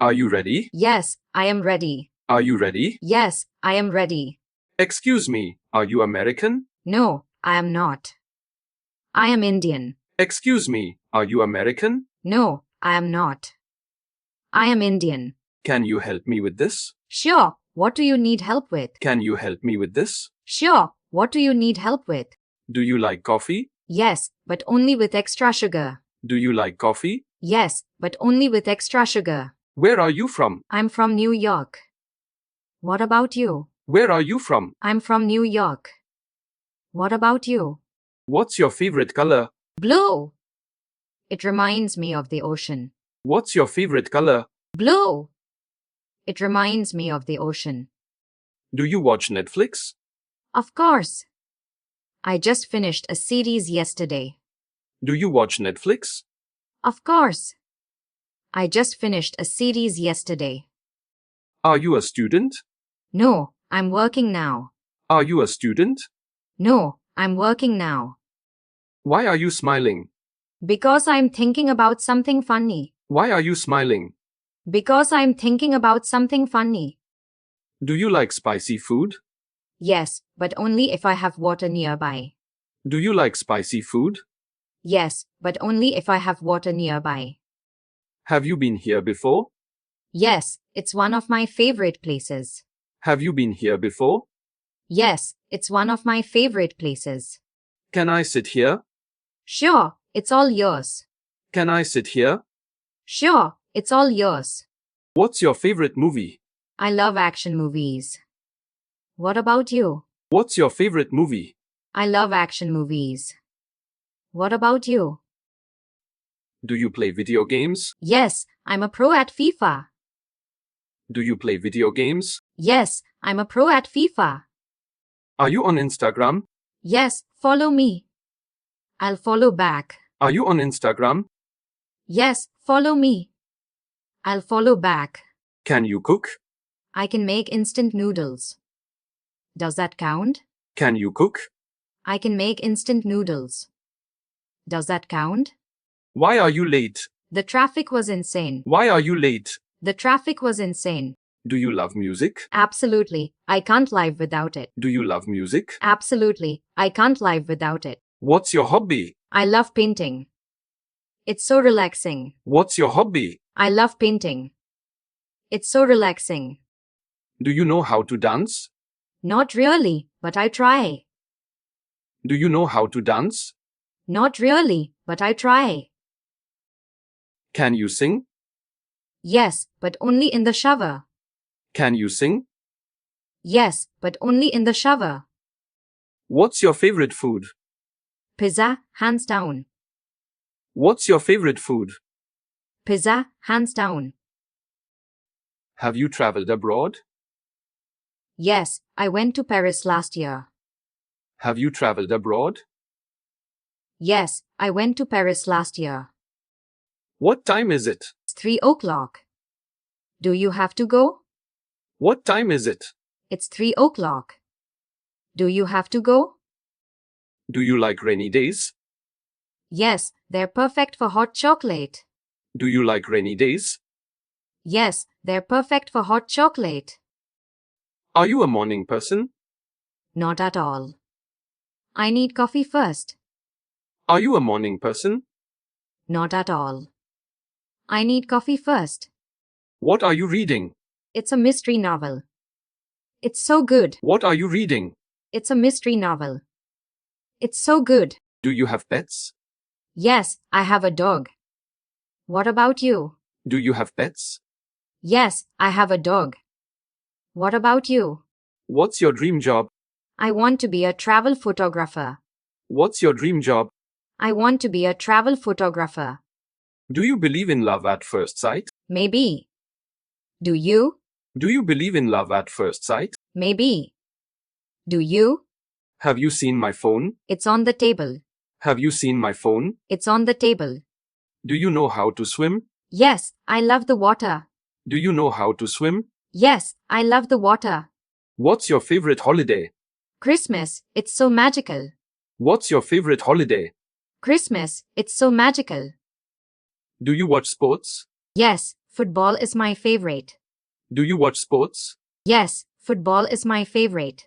Are you ready? Yes, I am ready. Are you ready? Yes, I am ready. Excuse me, are you American? No, I am not. I am Indian. Excuse me, are you American? No, I am not. I am Indian. Can you help me with this? Sure, what do you need help with? Can you help me with this? Sure, what do you need help with? Do you like coffee? Yes, but only with extra sugar. Do you like coffee? Yes, but only with extra sugar. Where are you from? I'm from New York. What about you? Where are you from? I'm from New York. What about you? What's your favorite color? Blue. It reminds me of the ocean. What's your favorite color? Blue. It reminds me of the ocean. Do you watch Netflix? Of course. I just finished a series yesterday. Do you watch Netflix? Of course. I just finished a series yesterday. Are you a student? No, I'm working now. Are you a student? No, I'm working now. Why are you smiling? Because I'm thinking about something funny. Why are you smiling? Because I'm thinking about something funny. Do you like spicy food? Yes, but only if I have water nearby. Do you like spicy food? Yes, but only if I have water nearby. Have you been here before? Yes, it's one of my favorite places. Have you been here before? Yes, it's one of my favorite places. Can I sit here? Sure, it's all yours. Can I sit here? Sure, it's all yours. What's your favorite movie? I love action movies. What about you? What's your favorite movie? I love action movies. What about you? Do you play video games? Yes, I'm a pro at FIFA. Do you play video games? Yes, I'm a pro at FIFA. Are you on Instagram? Yes, follow me. I'll follow back. Are you on Instagram? Yes, follow me. I'll follow back. Can you cook? I can make instant noodles. Does that count? Can you cook? I can make instant noodles. Does that count? Why are you late? The traffic was insane. Why are you late? The traffic was insane. Do you love music? Absolutely. I can't live without it. Do you love music? Absolutely. I can't live without it. What's your hobby? I love painting. It's so relaxing. What's your hobby? I love painting. It's so relaxing. Do you know how to dance? Not really, but I try. Do you know how to dance? Not really, but I try. Can you sing? Yes, but only in the shower. Can you sing? Yes, but only in the shower. What's your favorite food? Pizza, hands down. What's your favorite food? Pizza, hands down. Have you traveled abroad? Yes, I went to Paris last year. Have you traveled abroad? Yes, I went to Paris last year. What time is it? It's 3 o'clock. Do you have to go? What time is it? It's 3 o'clock. Do you have to go? Do you like rainy days? Yes, they're perfect for hot chocolate. Do you like rainy days? Yes, they're perfect for hot chocolate. Are you a morning person? Not at all. I need coffee first. Are you a morning person? Not at all. I need coffee first. What are you reading? It's a mystery novel. It's so good. What are you reading? It's a mystery novel. It's so good. Do you have pets? Yes, I have a dog. What about you? Do you have pets? Yes, I have a dog. What about you? What's your dream job? I want to be a travel photographer. What's your dream job? I want to be a travel photographer. Do you believe in love at first sight? Maybe. Do you? Do you believe in love at first sight? Maybe. Do you? Have you seen my phone? It's on the table. Have you seen my phone? It's on the table. Do you know how to swim? Yes, I love the water. Do you know how to swim? Yes, I love the water. What's your favorite holiday? Christmas, it's so magical. What's your favorite holiday? Christmas, it's so magical. Do you watch sports? Yes, Football is my favorite. Do you watch sports? Yes, football is my favorite.